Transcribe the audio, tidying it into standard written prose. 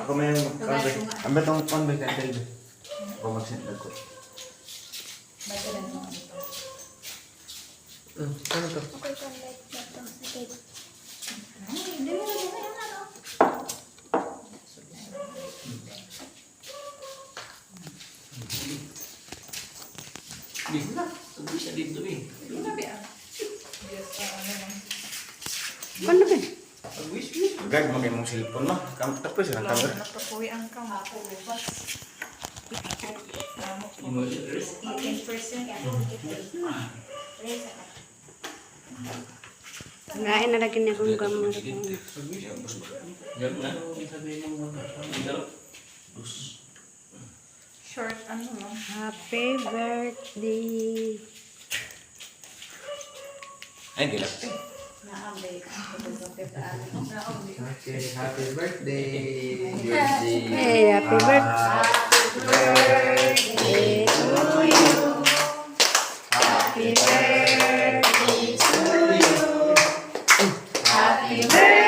Ako may mag-convert. Ang batong convert na ito. Ako mag-send ako. Ano to? Okay, convert na to. Bisa dito eh. Paano ba? Gag, magay mong cellphone mo. Tapos yun ang camera. Napapuwi ang kampo. Ngain na lagi niya kung gamot. Short, ano mo? Happy birthday. Ay, gilap. Happy birthday. Hey, happy birthday to you. Happy birthday to you. Happy birthday.